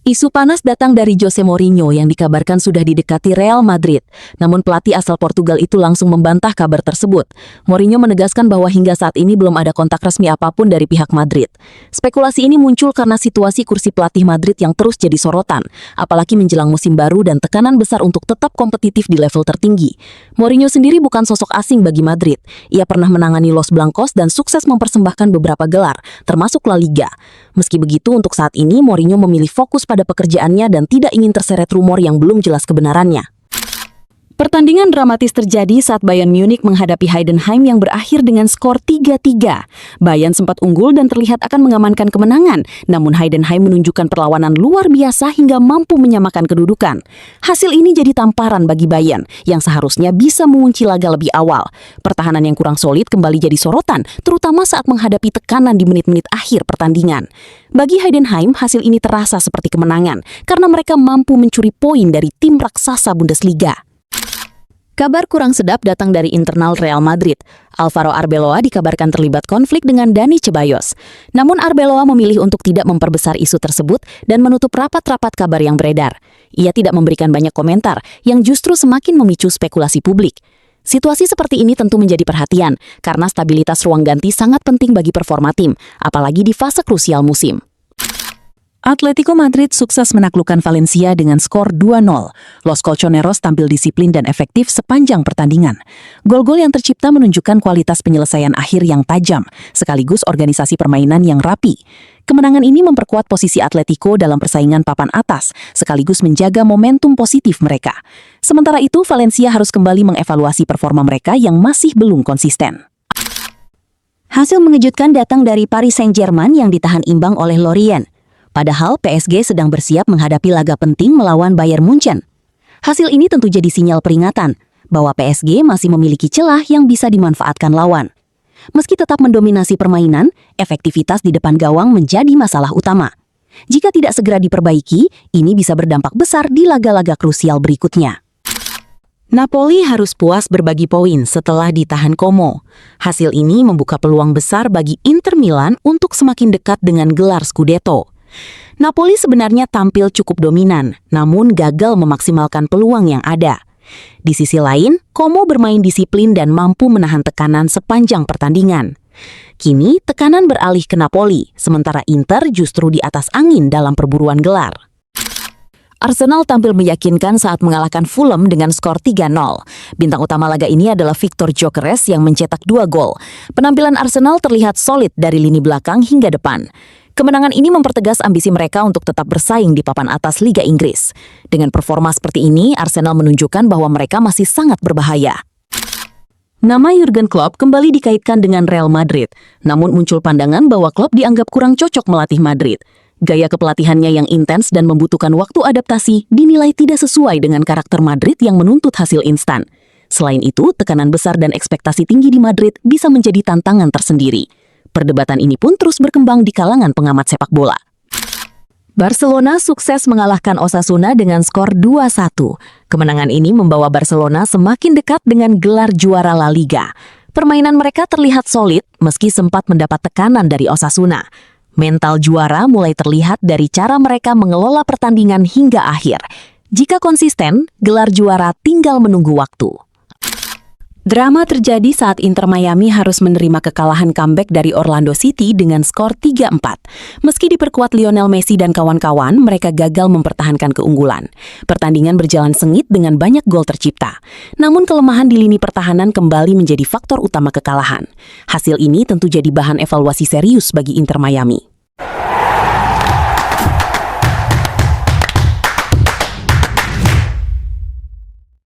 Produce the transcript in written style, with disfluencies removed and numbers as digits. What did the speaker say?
Isu panas datang dari Jose Mourinho yang dikabarkan sudah didekati Real Madrid. Namun pelatih asal Portugal itu langsung membantah kabar tersebut. Mourinho menegaskan bahwa hingga saat ini belum ada kontak resmi apapun dari pihak Madrid. Spekulasi ini muncul karena situasi kursi pelatih Madrid yang terus jadi sorotan, apalagi menjelang musim baru dan tekanan besar untuk tetap kompetitif di level tertinggi. Mourinho sendiri bukan sosok asing bagi Madrid. Ia pernah menangani Los Blancos dan sukses mempersembahkan beberapa gelar, termasuk La Liga. Meski begitu, untuk saat ini Mourinho memilih fokus pada pekerjaannya dan tidak ingin terseret rumor yang belum jelas kebenarannya. Pertandingan dramatis terjadi saat Bayern Munich menghadapi Heidenheim yang berakhir dengan skor 3-3. Bayern sempat unggul dan terlihat akan mengamankan kemenangan, namun Heidenheim menunjukkan perlawanan luar biasa hingga mampu menyamakan kedudukan. Hasil ini jadi tamparan bagi Bayern, yang seharusnya bisa mengunci laga lebih awal. Pertahanan yang kurang solid kembali jadi sorotan, terutama saat menghadapi tekanan di menit-menit akhir pertandingan. Bagi Heidenheim, hasil ini terasa seperti kemenangan, karena mereka mampu mencuri poin dari tim raksasa Bundesliga. Kabar kurang sedap datang dari internal Real Madrid. Alvaro Arbeloa dikabarkan terlibat konflik dengan Dani Ceballos. Namun Arbeloa memilih untuk tidak memperbesar isu tersebut dan menutup rapat-rapat kabar yang beredar. Ia tidak memberikan banyak komentar, yang justru semakin memicu spekulasi publik. Situasi seperti ini tentu menjadi perhatian, karena stabilitas ruang ganti sangat penting bagi performa tim, apalagi di fase krusial musim. Atletico Madrid sukses menaklukkan Valencia dengan skor 2-0. Los Colchoneros tampil disiplin dan efektif sepanjang pertandingan. Gol-gol yang tercipta menunjukkan kualitas penyelesaian akhir yang tajam, sekaligus organisasi permainan yang rapi. Kemenangan ini memperkuat posisi Atletico dalam persaingan papan atas, sekaligus menjaga momentum positif mereka. Sementara itu, Valencia harus kembali mengevaluasi performa mereka yang masih belum konsisten. Hasil mengejutkan datang dari Paris Saint-Germain yang ditahan imbang oleh Lorient. Padahal PSG sedang bersiap menghadapi laga penting melawan Bayern Munchen. Hasil ini tentu jadi sinyal peringatan bahwa PSG masih memiliki celah yang bisa dimanfaatkan lawan. Meski tetap mendominasi permainan, efektivitas di depan gawang menjadi masalah utama. Jika tidak segera diperbaiki, ini bisa berdampak besar di laga-laga krusial berikutnya. Napoli harus puas berbagi poin setelah ditahan Como. Hasil ini membuka peluang besar bagi Inter Milan untuk semakin dekat dengan gelar Scudetto. Napoli sebenarnya tampil cukup dominan, namun gagal memaksimalkan peluang yang ada. Di sisi lain, Como bermain disiplin dan mampu menahan tekanan sepanjang pertandingan. Kini, tekanan beralih ke Napoli, sementara Inter justru di atas angin dalam perburuan gelar. Arsenal tampil meyakinkan saat mengalahkan Fulham dengan skor 3-0. Bintang utama laga ini adalah Victor Gyökeres yang mencetak 2 gol. Penampilan Arsenal terlihat solid dari lini belakang hingga depan. Kemenangan ini mempertegas ambisi mereka untuk tetap bersaing di papan atas Liga Inggris. Dengan performa seperti ini, Arsenal menunjukkan bahwa mereka masih sangat berbahaya. Nama Jurgen Klopp kembali dikaitkan dengan Real Madrid, namun muncul pandangan bahwa Klopp dianggap kurang cocok melatih Madrid. Gaya kepelatihannya yang intens dan membutuhkan waktu adaptasi dinilai tidak sesuai dengan karakter Madrid yang menuntut hasil instan. Selain itu, tekanan besar dan ekspektasi tinggi di Madrid bisa menjadi tantangan tersendiri. Perdebatan ini pun terus berkembang di kalangan pengamat sepak bola. Barcelona sukses mengalahkan Osasuna dengan skor 2-1. Kemenangan ini membawa Barcelona semakin dekat dengan gelar juara La Liga. Permainan mereka terlihat solid meski sempat mendapat tekanan dari Osasuna. Mental juara mulai terlihat dari cara mereka mengelola pertandingan hingga akhir. Jika konsisten, gelar juara tinggal menunggu waktu. Drama terjadi saat Inter Miami harus menerima kekalahan comeback dari Orlando City dengan skor 3-4. Meski diperkuat Lionel Messi dan kawan-kawan, mereka gagal mempertahankan keunggulan. Pertandingan berjalan sengit dengan banyak gol tercipta. Namun kelemahan di lini pertahanan kembali menjadi faktor utama kekalahan. Hasil ini tentu jadi bahan evaluasi serius bagi Inter Miami.